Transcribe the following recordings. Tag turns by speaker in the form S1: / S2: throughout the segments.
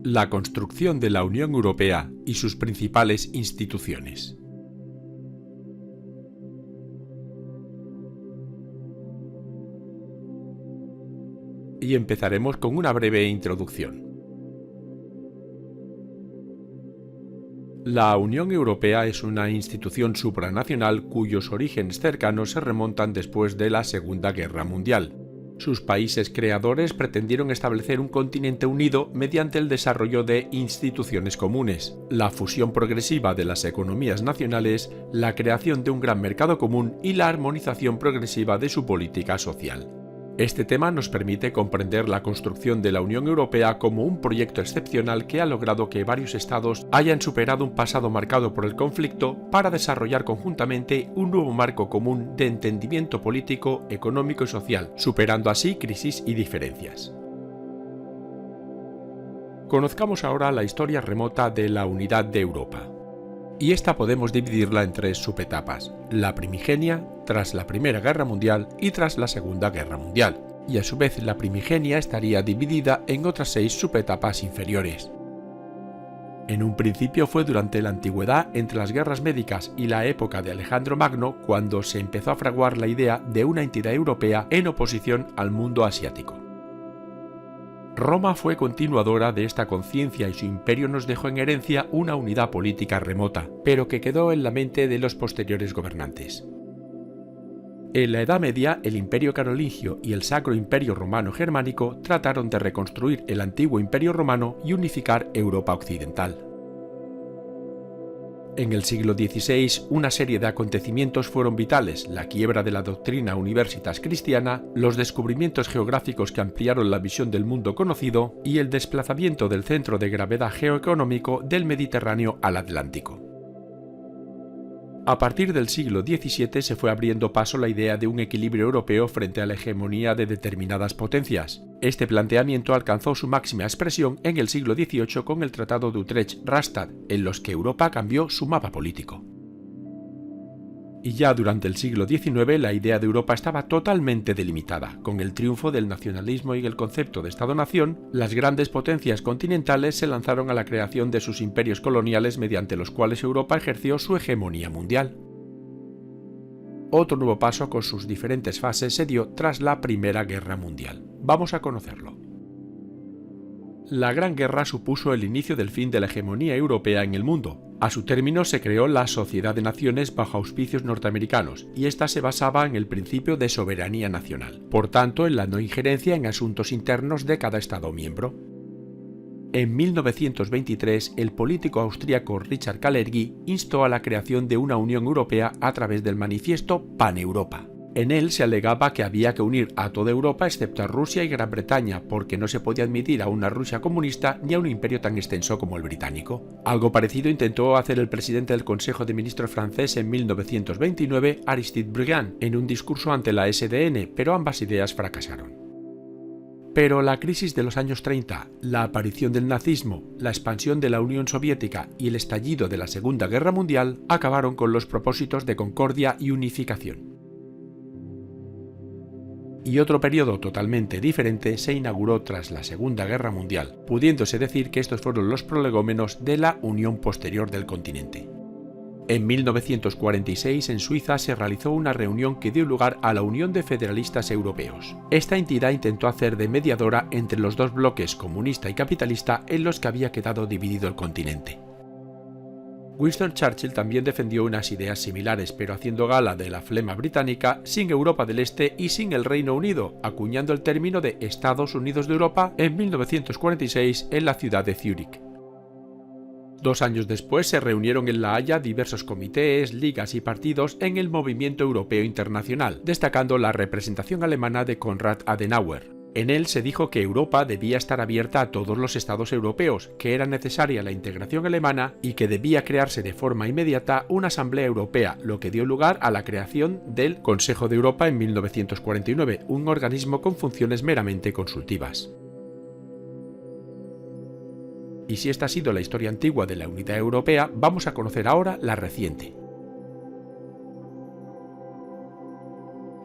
S1: La construcción de la Unión Europea y sus principales instituciones. Y empezaremos con una breve introducción. La Unión Europea es una institución supranacional cuyos orígenes cercanos se remontan después de la Segunda Guerra Mundial. Sus países creadores pretendieron establecer un continente unido mediante el desarrollo de instituciones comunes, la fusión progresiva de las economías nacionales, la creación de un gran mercado común y la armonización progresiva de su política social. Este tema nos permite comprender la construcción de la Unión Europea como un proyecto excepcional que ha logrado que varios estados hayan superado un pasado marcado por el conflicto para desarrollar conjuntamente un nuevo marco común de entendimiento político, económico y social, superando así crisis y diferencias. Conozcamos ahora la historia remota de la unidad de Europa. Y esta podemos dividirla en tres subetapas: la primigenia, tras la Primera Guerra Mundial y tras la Segunda Guerra Mundial, y a su vez la primigenia estaría dividida en otras 6 subetapas inferiores. En un principio fue durante la antigüedad, entre las guerras médicas y la época de Alejandro Magno, cuando se empezó a fraguar la idea de una entidad europea en oposición al mundo asiático. Roma fue continuadora de esta conciencia y su imperio nos dejó en herencia una unidad política remota, pero que quedó en la mente de los posteriores gobernantes. En la Edad Media, el Imperio Carolingio y el Sacro Imperio Romano Germánico trataron de reconstruir el antiguo Imperio Romano y unificar Europa occidental. En el siglo XVI, una serie de acontecimientos fueron vitales: la quiebra de la doctrina Universitas Christiana, los descubrimientos geográficos que ampliaron la visión del mundo conocido y el desplazamiento del centro de gravedad geoeconómico del Mediterráneo al Atlántico. A partir del siglo XVII se fue abriendo paso la idea de un equilibrio europeo frente a la hegemonía de determinadas potencias. Este planteamiento alcanzó su máxima expresión en el siglo XVIII con el Tratado de Utrecht-Rastatt, en los que Europa cambió su mapa político. Y ya durante el siglo XIX la idea de Europa estaba totalmente delimitada. Con el triunfo del nacionalismo y el concepto de Estado-nación, las grandes potencias continentales se lanzaron a la creación de sus imperios coloniales mediante los cuales Europa ejerció su hegemonía mundial. Otro nuevo paso con sus diferentes fases se dio tras la Primera Guerra Mundial. Vamos a conocerlo. La Gran Guerra supuso el inicio del fin de la hegemonía europea en el mundo. A su término se creó la Sociedad de Naciones bajo auspicios norteamericanos, y esta se basaba en el principio de soberanía nacional, por tanto en la no injerencia en asuntos internos de cada Estado miembro. En 1923, el político austríaco Richard Kalergi instó a la creación de una Unión Europea a través del manifiesto Pan-Europa. En él se alegaba que había que unir a toda Europa excepto a Rusia y Gran Bretaña, porque no se podía admitir a una Rusia comunista ni a un imperio tan extenso como el británico. Algo parecido intentó hacer el presidente del Consejo de Ministros francés en 1929, Aristide Briand, en un discurso ante la SDN, pero ambas ideas fracasaron. Pero la crisis de los años 30, la aparición del nazismo, la expansión de la Unión Soviética y el estallido de la Segunda Guerra Mundial acabaron con los propósitos de concordia y unificación. Y otro periodo totalmente diferente se inauguró tras la Segunda Guerra Mundial, pudiéndose decir que estos fueron los prolegómenos de la unión posterior del continente. En 1946 en Suiza se realizó una reunión que dio lugar a la Unión de Federalistas Europeos. Esta entidad intentó hacer de mediadora entre los dos bloques comunista y capitalista en los que había quedado dividido el continente. Winston Churchill también defendió unas ideas similares, pero haciendo gala de la flema británica, sin Europa del Este y sin el Reino Unido, acuñando el término de Estados Unidos de Europa en 1946 en la ciudad de Zúrich. 2 años después se reunieron en La Haya diversos comités, ligas y partidos en el Movimiento Europeo Internacional, destacando la representación alemana de Konrad Adenauer. En él se dijo que Europa debía estar abierta a todos los estados europeos, que era necesaria la integración alemana y que debía crearse de forma inmediata una Asamblea Europea, lo que dio lugar a la creación del Consejo de Europa en 1949, un organismo con funciones meramente consultivas. Y si esta ha sido la historia antigua de la unidad europea, vamos a conocer ahora la reciente.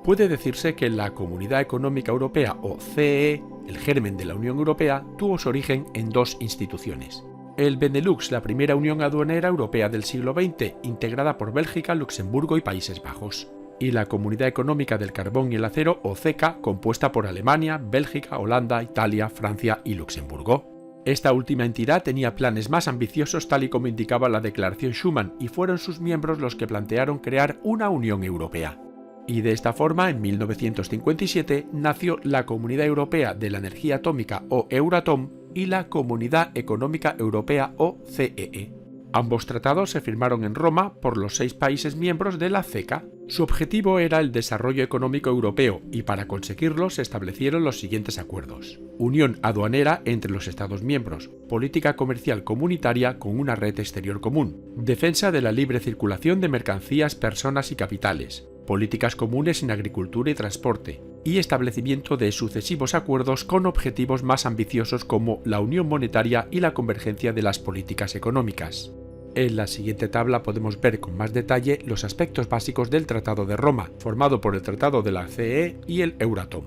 S1: Puede decirse que la Comunidad Económica Europea, o CEE, el germen de la Unión Europea, tuvo su origen en dos instituciones. El Benelux, la primera unión aduanera europea del siglo XX, integrada por Bélgica, Luxemburgo y Países Bajos. Y la Comunidad Económica del Carbón y el Acero, o CECA, compuesta por Alemania, Bélgica, Holanda, Italia, Francia y Luxemburgo. Esta última entidad tenía planes más ambiciosos tal y como indicaba la Declaración Schuman, y fueron sus miembros los que plantearon crear una Unión Europea. Y de esta forma, en 1957, nació la Comunidad Europea de la Energía Atómica, o Euratom, y la Comunidad Económica Europea, o CEE. Ambos tratados se firmaron en Roma por los 6 países miembros de la CECA. Su objetivo era el desarrollo económico europeo y para conseguirlo se establecieron los siguientes acuerdos: unión aduanera entre los Estados miembros, política comercial comunitaria con una red exterior común, defensa de la libre circulación de mercancías, personas y capitales, políticas comunes en agricultura y transporte, y establecimiento de sucesivos acuerdos con objetivos más ambiciosos como la unión monetaria y la convergencia de las políticas económicas. En la siguiente tabla podemos ver con más detalle los aspectos básicos del Tratado de Roma, formado por el Tratado de la CEE y el Euratom.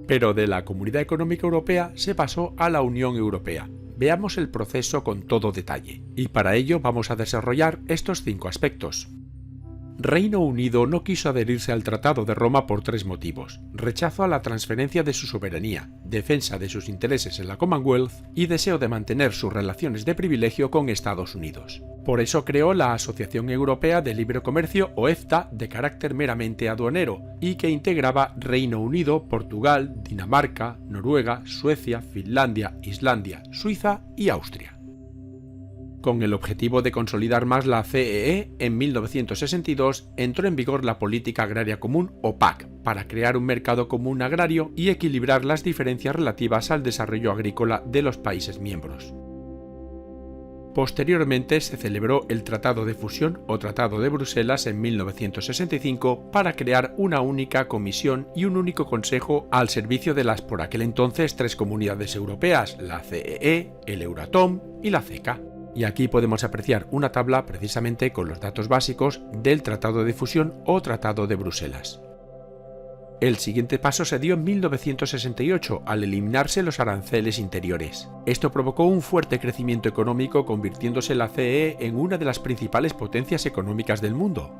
S1: Pero de la Comunidad Económica Europea se pasó a la Unión Europea. Veamos el proceso con todo detalle, y para ello vamos a desarrollar estos 5 aspectos. Reino Unido no quiso adherirse al Tratado de Roma por 3 motivos: rechazo a la transferencia de su soberanía, defensa de sus intereses en la Commonwealth y deseo de mantener sus relaciones de privilegio con Estados Unidos. Por eso creó la Asociación Europea de Libre Comercio, o EFTA, de carácter meramente aduanero, y que integraba Reino Unido, Portugal, Dinamarca, Noruega, Suecia, Finlandia, Islandia, Suiza y Austria. Con el objetivo de consolidar más la CEE, en 1962 entró en vigor la Política Agraria Común, o PAC, para crear un mercado común agrario y equilibrar las diferencias relativas al desarrollo agrícola de los países miembros. Posteriormente se celebró el Tratado de Fusión o Tratado de Bruselas en 1965 para crear una única comisión y un único consejo al servicio de las por aquel entonces 3 comunidades europeas, la CEE, el Euratom y la CECA. Y aquí podemos apreciar una tabla precisamente con los datos básicos del Tratado de Fusión o Tratado de Bruselas. El siguiente paso se dio en 1968 al eliminarse los aranceles interiores. Esto provocó un fuerte crecimiento económico, convirtiéndose la CEE en una de las principales potencias económicas del mundo.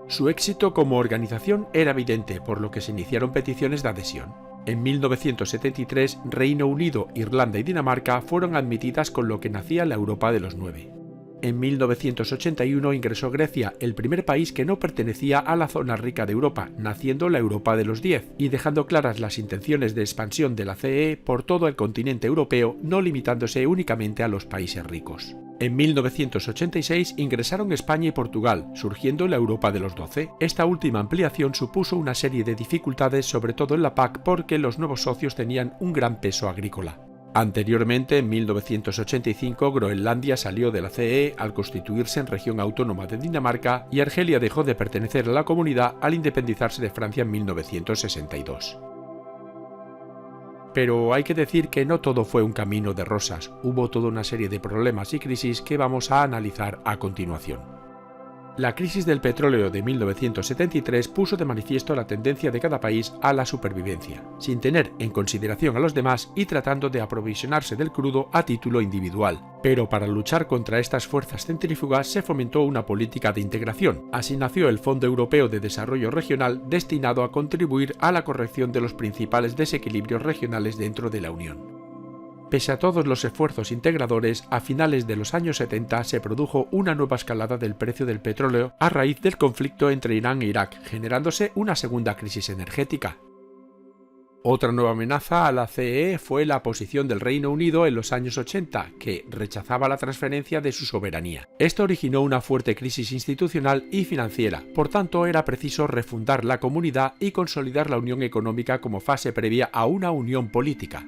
S1: Su éxito como organización era evidente, por lo que se iniciaron peticiones de adhesión. En 1973, Reino Unido, Irlanda y Dinamarca fueron admitidas con lo que nacía la Europa de los 9. En 1981 ingresó Grecia, el primer país que no pertenecía a la zona rica de Europa, naciendo la Europa de los 10, y dejando claras las intenciones de expansión de la CEE por todo el continente europeo, no limitándose únicamente a los países ricos. En 1986 ingresaron España y Portugal, surgiendo la Europa de los 12. Esta última ampliación supuso una serie de dificultades, sobre todo en la PAC, porque los nuevos socios tenían un gran peso agrícola. Anteriormente, en 1985, Groenlandia salió de la CEE al constituirse en región autónoma de Dinamarca y Argelia dejó de pertenecer a la comunidad al independizarse de Francia en 1962. Pero hay que decir que no todo fue un camino de rosas, hubo toda una serie de problemas y crisis que vamos a analizar a continuación. La crisis del petróleo de 1973 puso de manifiesto la tendencia de cada país a la supervivencia, sin tener en consideración a los demás y tratando de aprovisionarse del crudo a título individual. Pero para luchar contra estas fuerzas centrífugas se fomentó una política de integración. Así nació el Fondo Europeo de Desarrollo Regional, destinado a contribuir a la corrección de los principales desequilibrios regionales dentro de la Unión. Pese a todos los esfuerzos integradores, a finales de los años 70 se produjo una nueva escalada del precio del petróleo a raíz del conflicto entre Irán e Irak, generándose una segunda crisis energética. Otra nueva amenaza a la CEE fue la posición del Reino Unido en los años 80, que rechazaba la transferencia de su soberanía. Esto originó una fuerte crisis institucional y financiera, por tanto era preciso refundar la comunidad y consolidar la unión económica como fase previa a una unión política.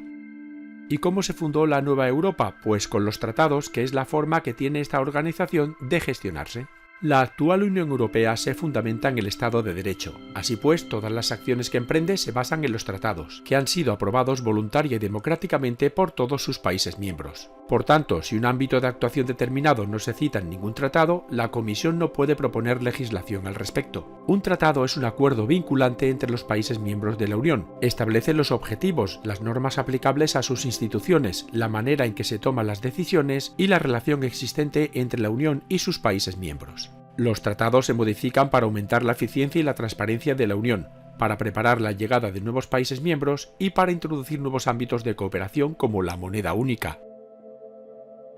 S1: ¿Y cómo se fundó la nueva Europa? Pues con los tratados, que es la forma que tiene esta organización de gestionarse. La actual Unión Europea se fundamenta en el Estado de Derecho. Así pues, todas las acciones que emprende se basan en los tratados, que han sido aprobados voluntaria y democráticamente por todos sus países miembros. Por tanto, si un ámbito de actuación determinado no se cita en ningún tratado, la Comisión no puede proponer legislación al respecto. Un tratado es un acuerdo vinculante entre los países miembros de la Unión. Establece los objetivos, las normas aplicables a sus instituciones, la manera en que se toman las decisiones y la relación existente entre la Unión y sus países miembros. Los tratados se modifican para aumentar la eficiencia y la transparencia de la Unión, para preparar la llegada de nuevos países miembros y para introducir nuevos ámbitos de cooperación como la moneda única.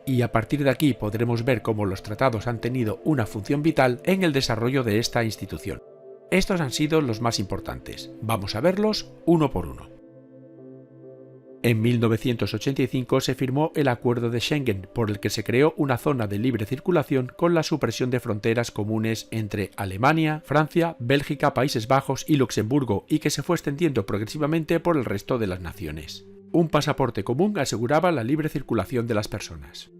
S1: Y a partir de aquí podremos ver cómo los tratados han tenido una función vital en el desarrollo de esta institución. Estos han sido los más importantes. Vamos a verlos uno por uno. En 1985 se firmó el Acuerdo de Schengen, por el que se creó una zona de libre circulación con la supresión de fronteras comunes entre Alemania, Francia, Bélgica, Países Bajos y Luxemburgo, y que se fue extendiendo progresivamente por el resto de las naciones. Un pasaporte común aseguraba la libre circulación de las personas.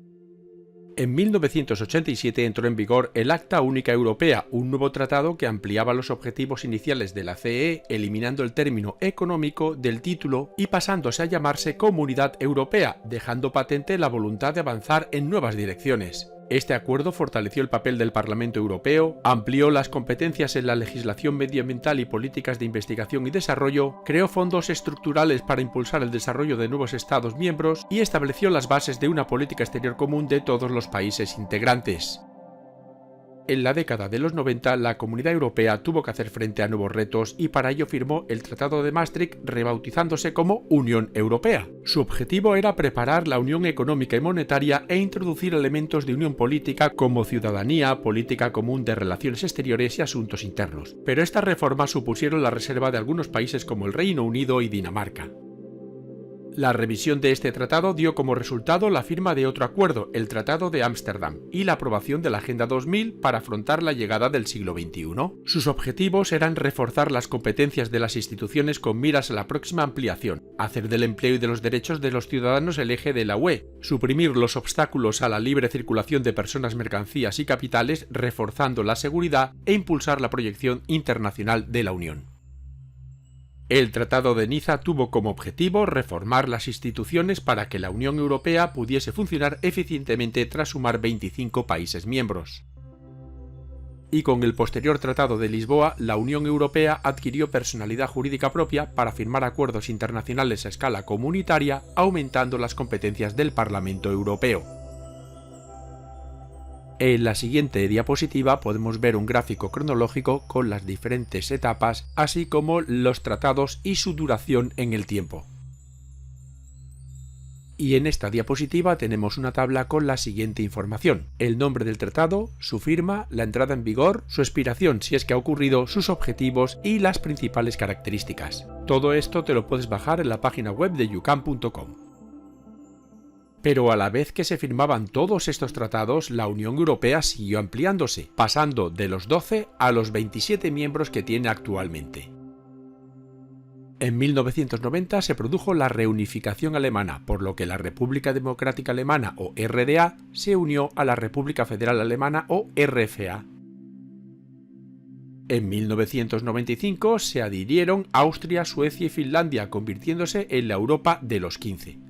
S1: En 1987 entró en vigor el Acta Única Europea, un nuevo tratado que ampliaba los objetivos iniciales de la CE, eliminando el término económico del título y pasándose a llamarse Comunidad Europea, dejando patente la voluntad de avanzar en nuevas direcciones. Este acuerdo fortaleció el papel del Parlamento Europeo, amplió las competencias en la legislación medioambiental y políticas de investigación y desarrollo, creó fondos estructurales para impulsar el desarrollo de nuevos Estados miembros y estableció las bases de una política exterior común de todos los países integrantes. En la década de los 90, la Comunidad Europea tuvo que hacer frente a nuevos retos y para ello firmó el Tratado de Maastricht, rebautizándose como Unión Europea. Su objetivo era preparar la unión económica y monetaria e introducir elementos de unión política como ciudadanía, política común de relaciones exteriores y asuntos internos. Pero estas reformas supusieron la reserva de algunos países como el Reino Unido y Dinamarca. La revisión de este tratado dio como resultado la firma de otro acuerdo, el Tratado de Ámsterdam, y la aprobación de la Agenda 2000 para afrontar la llegada del siglo XXI. Sus objetivos eran reforzar las competencias de las instituciones con miras a la próxima ampliación, hacer del empleo y de los derechos de los ciudadanos el eje de la UE, suprimir los obstáculos a la libre circulación de personas, mercancías y capitales, reforzando la seguridad e impulsar la proyección internacional de la Unión. El Tratado de Niza tuvo como objetivo reformar las instituciones para que la Unión Europea pudiese funcionar eficientemente tras sumar 25 países miembros. Y con el posterior Tratado de Lisboa, la Unión Europea adquirió personalidad jurídica propia para firmar acuerdos internacionales a escala comunitaria, aumentando las competencias del Parlamento Europeo. En la siguiente diapositiva podemos ver un gráfico cronológico con las diferentes etapas, así como los tratados y su duración en el tiempo. Y en esta diapositiva tenemos una tabla con la siguiente información: el nombre del tratado, su firma, la entrada en vigor, su expiración si es que ha ocurrido, sus objetivos y las principales características. Todo esto te lo puedes bajar en la página web de yucam.com. Pero a la vez que se firmaban todos estos tratados, la Unión Europea siguió ampliándose, pasando de los 12 a los 27 miembros que tiene actualmente. En 1990 se produjo la reunificación alemana, por lo que la República Democrática Alemana, o RDA, se unió a la República Federal Alemana, o RFA. En 1995 se adhirieron Austria, Suecia y Finlandia, convirtiéndose en la Europa de los 15.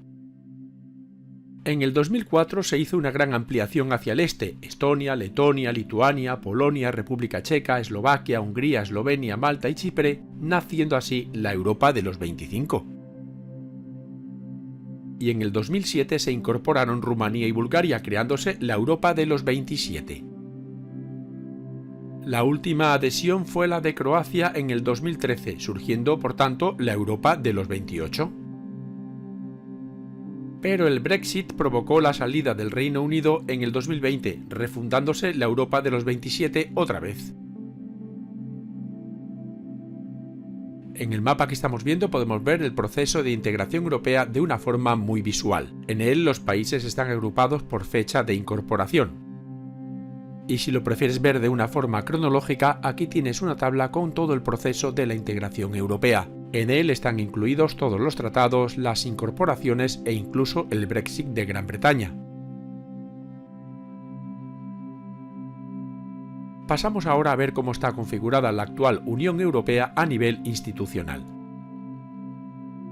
S1: En el 2004 se hizo una gran ampliación hacia el este: Estonia, Letonia, Lituania, Polonia, República Checa, Eslovaquia, Hungría, Eslovenia, Malta y Chipre, naciendo así la Europa de los 25. Y en el 2007 se incorporaron Rumanía y Bulgaria, creándose la Europa de los 27. La última adhesión fue la de Croacia en el 2013, surgiendo por tanto la Europa de los 28. Pero el Brexit provocó la salida del Reino Unido en el 2020, refundándose la Europa de los 27 otra vez. En el mapa que estamos viendo podemos ver el proceso de integración europea de una forma muy visual. En él los países están agrupados por fecha de incorporación. Y si lo prefieres ver de una forma cronológica, aquí tienes una tabla con todo el proceso de la integración europea. En él están incluidos todos los tratados, las incorporaciones e incluso el Brexit de Gran Bretaña. Pasamos ahora a ver cómo está configurada la actual Unión Europea a nivel institucional.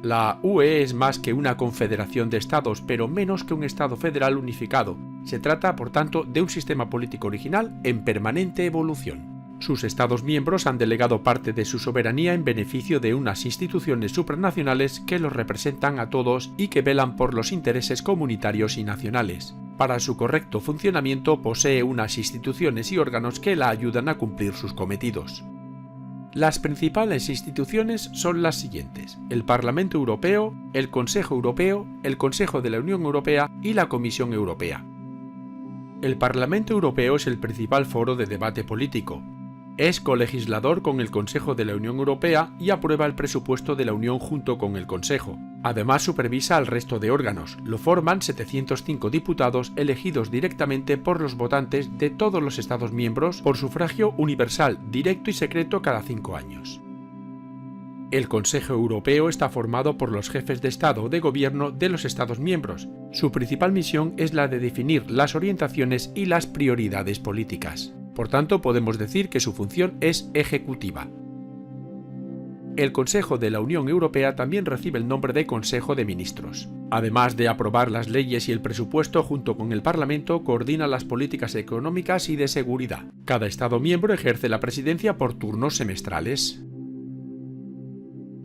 S1: La UE es más que una confederación de estados, pero menos que un estado federal unificado. Se trata, por tanto, de un sistema político original en permanente evolución. Sus estados miembros han delegado parte de su soberanía en beneficio de unas instituciones supranacionales que los representan a todos y que velan por los intereses comunitarios y nacionales. Para su correcto funcionamiento posee unas instituciones y órganos que la ayudan a cumplir sus cometidos. Las principales instituciones son las siguientes: el Parlamento Europeo, el Consejo Europeo, el Consejo de la Unión Europea y la Comisión Europea. El Parlamento Europeo es el principal foro de debate político. Es colegislador con el Consejo de la Unión Europea y aprueba el presupuesto de la Unión junto con el Consejo. Además supervisa al resto de órganos. Lo forman 705 diputados elegidos directamente por los votantes de todos los Estados miembros por sufragio universal, directo y secreto cada 5 años. El Consejo Europeo está formado por los jefes de Estado o de Gobierno de los Estados miembros. Su principal misión es la de definir las orientaciones y las prioridades políticas. Por tanto, podemos decir que su función es ejecutiva. El Consejo de la Unión Europea también recibe el nombre de Consejo de Ministros. Además de aprobar las leyes y el presupuesto, junto con el Parlamento, coordina las políticas económicas y de seguridad. Cada Estado miembro ejerce la presidencia por turnos semestrales.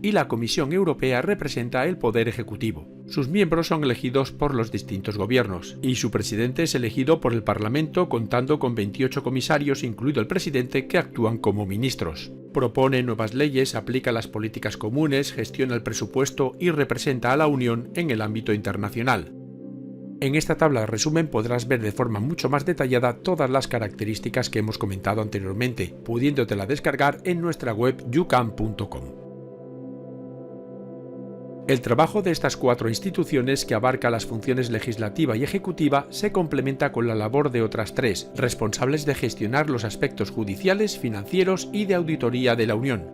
S1: Y la Comisión Europea representa el poder ejecutivo. Sus miembros son elegidos por los distintos gobiernos, y su presidente es elegido por el Parlamento, contando con 28 comisarios, incluido el presidente, que actúan como ministros. Propone nuevas leyes, aplica las políticas comunes, gestiona el presupuesto y representa a la Unión en el ámbito internacional. En esta tabla de resumen podrás ver de forma mucho más detallada todas las características que hemos comentado anteriormente, pudiéndotela descargar en nuestra web youcan.com. El trabajo de estas 4 instituciones, que abarca las funciones legislativa y ejecutiva, se complementa con la labor de otras 3, responsables de gestionar los aspectos judiciales, financieros y de auditoría de la Unión.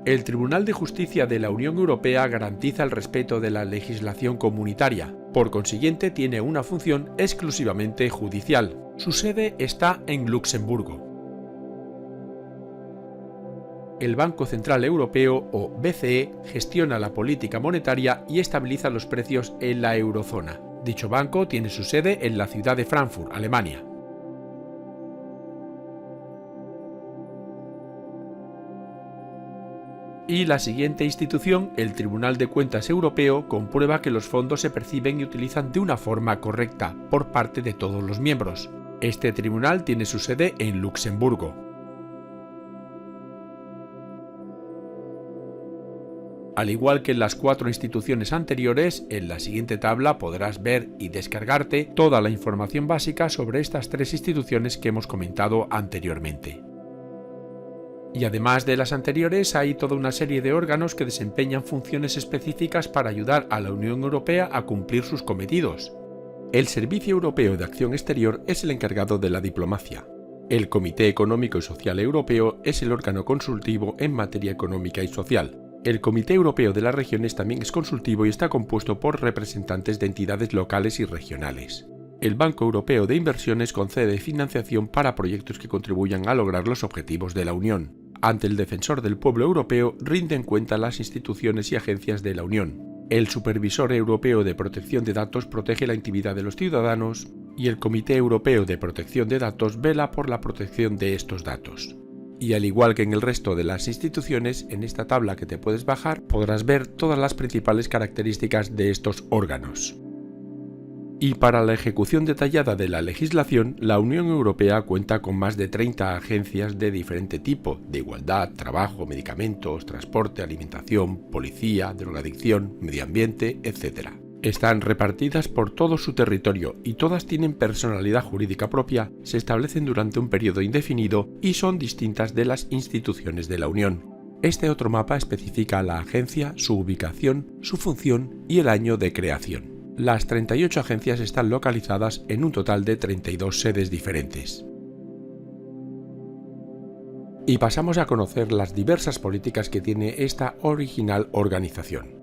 S1: El Tribunal de Justicia de la Unión Europea garantiza el respeto de la legislación comunitaria. Por consiguiente, tiene una función exclusivamente judicial. Su sede está en Luxemburgo. El Banco Central Europeo, o BCE, gestiona la política monetaria y estabiliza los precios en la eurozona. Dicho banco tiene su sede en la ciudad de Frankfurt, Alemania. Y la siguiente institución, el Tribunal de Cuentas Europeo, comprueba que los fondos se perciben y utilizan de una forma correcta por parte de todos los miembros. Este tribunal tiene su sede en Luxemburgo. Al igual que en las 4 instituciones anteriores, en la siguiente tabla podrás ver y descargarte toda la información básica sobre estas 3 instituciones que hemos comentado anteriormente. Y además de las anteriores, hay toda una serie de órganos que desempeñan funciones específicas para ayudar a la Unión Europea a cumplir sus cometidos. El Servicio Europeo de Acción Exterior es el encargado de la diplomacia. El Comité Económico y Social Europeo es el órgano consultivo en materia económica y social. El Comité Europeo de las Regiones también es consultivo y está compuesto por representantes de entidades locales y regionales. El Banco Europeo de Inversiones concede financiación para proyectos que contribuyan a lograr los objetivos de la Unión. Ante el Defensor del Pueblo Europeo rinden cuenta las instituciones y agencias de la Unión. El Supervisor Europeo de Protección de Datos protege la intimidad de los ciudadanos y el Comité Europeo de Protección de Datos vela por la protección de estos datos. Y al igual que en el resto de las instituciones, en esta tabla que te puedes bajar podrás ver todas las principales características de estos órganos. Y para la ejecución detallada de la legislación, la Unión Europea cuenta con más de 30 agencias de diferente tipo, de igualdad, trabajo, medicamentos, transporte, alimentación, policía, drogadicción, medio ambiente, etc. Están repartidas por todo su territorio y todas tienen personalidad jurídica propia, se establecen durante un periodo indefinido y son distintas de las instituciones de la Unión. Este otro mapa especifica a la agencia, su ubicación, su función y el año de creación. Las 38 agencias están localizadas en un total de 32 sedes diferentes. Y pasamos a conocer las diversas políticas que tiene esta original organización.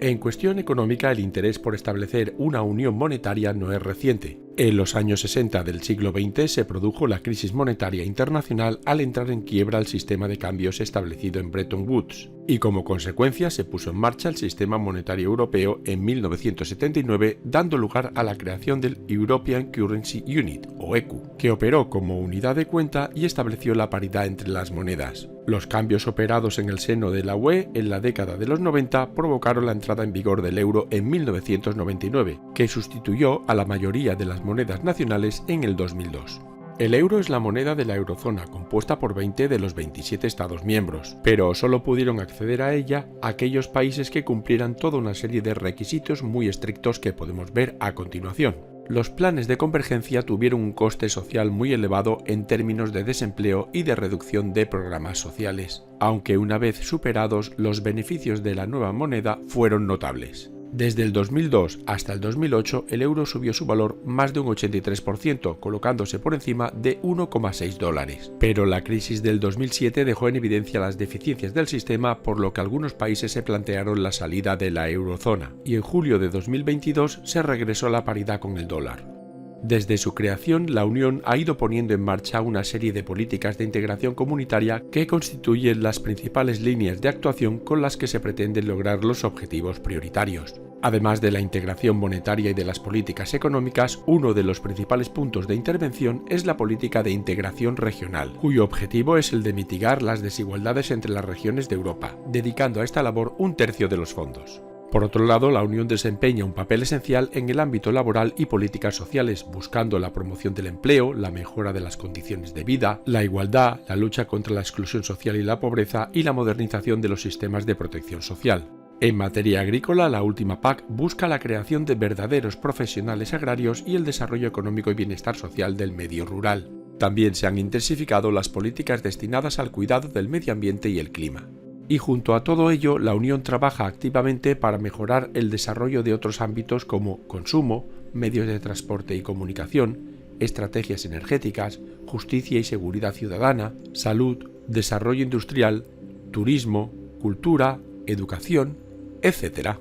S1: En cuestión económica, el interés por establecer una unión monetaria no es reciente. En los años 60 del siglo XX se produjo la crisis monetaria internacional al entrar en quiebra el sistema de cambios establecido en Bretton Woods, y como consecuencia se puso en marcha el sistema monetario europeo en 1979, dando lugar a la creación del European Currency Unit, o ECU, que operó como unidad de cuenta y estableció la paridad entre las monedas. Los cambios operados en el seno de la UE en la década de los 90 provocaron la entrada en vigor del euro en 1999, que sustituyó a la mayoría de las monedas nacionales en el 2002. El euro es la moneda de la eurozona, compuesta por 20 de los 27 Estados miembros, pero solo pudieron acceder a ella aquellos países que cumplieran toda una serie de requisitos muy estrictos que podemos ver a continuación. Los planes de convergencia tuvieron un coste social muy elevado en términos de desempleo y de reducción de programas sociales, aunque una vez superados, los beneficios de la nueva moneda fueron notables. Desde el 2002 hasta el 2008, el euro subió su valor más de un 83%, colocándose por encima de $1,6. Pero la crisis del 2007 dejó en evidencia las deficiencias del sistema, por lo que algunos países se plantearon la salida de la eurozona, y en julio de 2022 se regresó a la paridad con el dólar. Desde su creación, la Unión ha ido poniendo en marcha una serie de políticas de integración comunitaria que constituyen las principales líneas de actuación con las que se pretenden lograr los objetivos prioritarios. Además de la integración monetaria y de las políticas económicas, uno de los principales puntos de intervención es la política de integración regional, cuyo objetivo es el de mitigar las desigualdades entre las regiones de Europa, dedicando a esta labor un tercio de los fondos. Por otro lado, la Unión desempeña un papel esencial en el ámbito laboral y políticas sociales, buscando la promoción del empleo, la mejora de las condiciones de vida, la igualdad, la lucha contra la exclusión social y la pobreza y la modernización de los sistemas de protección social. En materia agrícola, la última PAC busca la creación de verdaderos profesionales agrarios y el desarrollo económico y bienestar social del medio rural. También se han intensificado las políticas destinadas al cuidado del medio ambiente y el clima. Y junto a todo ello, la Unión trabaja activamente para mejorar el desarrollo de otros ámbitos como consumo, medios de transporte y comunicación, estrategias energéticas, justicia y seguridad ciudadana, salud, desarrollo industrial, turismo, cultura, educación, etc.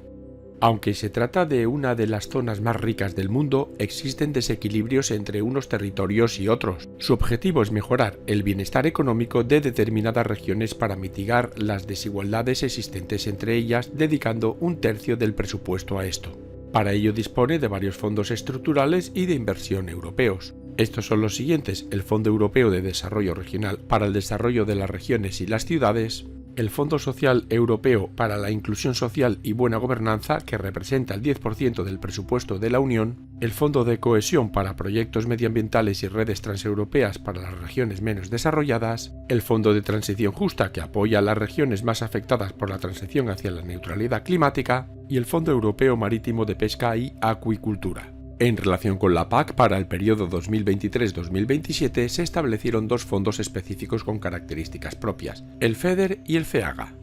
S1: Aunque se trata de una de las zonas más ricas del mundo, existen desequilibrios entre unos territorios y otros. Su objetivo es mejorar el bienestar económico de determinadas regiones para mitigar las desigualdades existentes entre ellas, dedicando un tercio del presupuesto a esto. Para ello dispone de varios fondos estructurales y de inversión europeos. Estos son los siguientes: el Fondo Europeo de Desarrollo Regional para el desarrollo de las regiones y las ciudades, el Fondo Social Europeo para la Inclusión Social y Buena Gobernanza, que representa el 10% del presupuesto de la Unión, el Fondo de Cohesión para proyectos medioambientales y redes transeuropeas para las regiones menos desarrolladas, el Fondo de Transición Justa, que apoya a las regiones más afectadas por la transición hacia la neutralidad climática, y el Fondo Europeo Marítimo de Pesca y Acuicultura. En relación con la PAC, para el periodo 2023-2027 se establecieron dos fondos específicos con características propias, el FEDER y el FEAGA.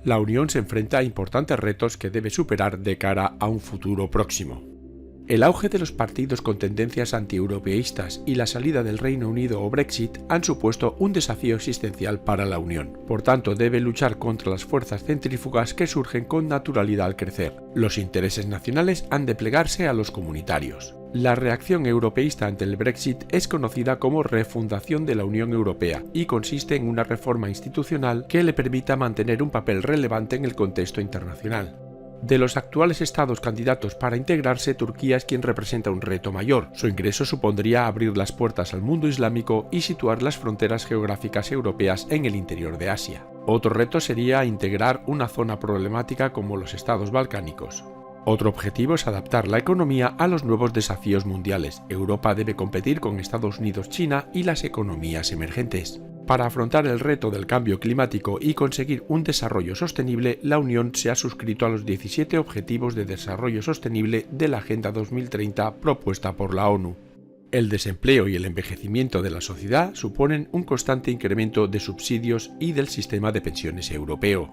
S1: La Unión se enfrenta a importantes retos que debe superar de cara a un futuro próximo. El auge de los partidos con tendencias antieuropeístas y la salida del Reino Unido o Brexit han supuesto un desafío existencial para la Unión. Por tanto, debe luchar contra las fuerzas centrífugas que surgen con naturalidad al crecer. Los intereses nacionales han de plegarse a los comunitarios. La reacción europeísta ante el Brexit es conocida como refundación de la Unión Europea y consiste en una reforma institucional que le permita mantener un papel relevante en el contexto internacional. De los actuales estados candidatos para integrarse, Turquía es quien representa un reto mayor. Su ingreso supondría abrir las puertas al mundo islámico y situar las fronteras geográficas europeas en el interior de Asia. Otro reto sería integrar una zona problemática como los estados balcánicos. Otro objetivo es adaptar la economía a los nuevos desafíos mundiales. Europa debe competir con Estados Unidos, China y las economías emergentes. Para afrontar el reto del cambio climático y conseguir un desarrollo sostenible, la Unión se ha suscrito a los 17 Objetivos de Desarrollo Sostenible de la Agenda 2030 propuesta por la ONU. El desempleo y el envejecimiento de la sociedad suponen un constante incremento de subsidios y del sistema de pensiones europeo.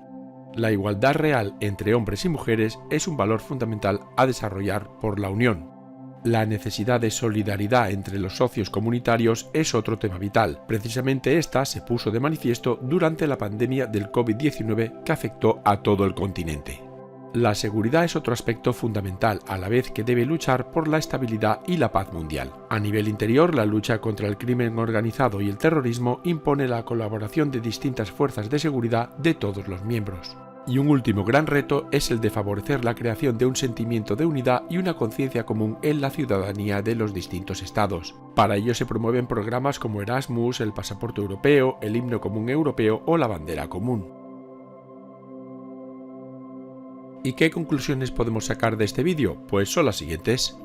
S1: La igualdad real entre hombres y mujeres es un valor fundamental a desarrollar por la Unión. La necesidad de solidaridad entre los socios comunitarios es otro tema vital. Precisamente esta se puso de manifiesto durante la pandemia del COVID-19 que afectó a todo el continente. La seguridad es otro aspecto fundamental, a la vez que debe luchar por la estabilidad y la paz mundial. A nivel interior, la lucha contra el crimen organizado y el terrorismo impone la colaboración de distintas fuerzas de seguridad de todos los miembros. Y un último gran reto es el de favorecer la creación de un sentimiento de unidad y una conciencia común en la ciudadanía de los distintos estados. Para ello se promueven programas como Erasmus, el pasaporte europeo, el himno común europeo o la bandera común. ¿Y qué conclusiones podemos sacar de este vídeo? Pues son las siguientes.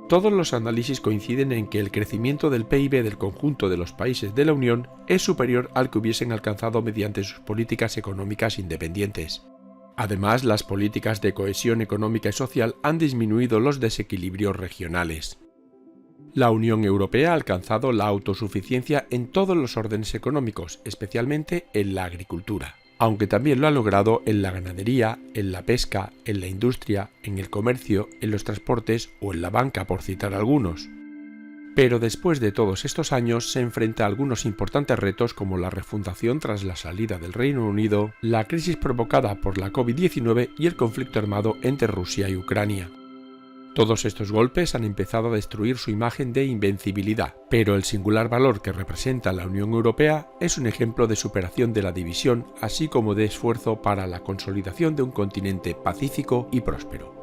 S1: Todos los análisis coinciden en que el crecimiento del PIB del conjunto de los países de la Unión es superior al que hubiesen alcanzado mediante sus políticas económicas independientes. Además, las políticas de cohesión económica y social han disminuido los desequilibrios regionales. La Unión Europea ha alcanzado la autosuficiencia en todos los órdenes económicos, especialmente en la agricultura, aunque también lo ha logrado en la ganadería, en la pesca, en la industria, en el comercio, en los transportes o en la banca, por citar algunos. Pero después de todos estos años se enfrenta a algunos importantes retos como la refundación tras la salida del Reino Unido, la crisis provocada por la COVID-19 y el conflicto armado entre Rusia y Ucrania. Todos estos golpes han empezado a destruir su imagen de invencibilidad, pero el singular valor que representa la Unión Europea es un ejemplo de superación de la división, así como de esfuerzo para la consolidación de un continente pacífico y próspero.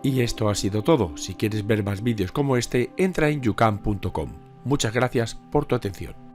S1: Y esto ha sido todo. Si quieres ver más vídeos como este, entra en youcan.com. Muchas gracias por tu atención.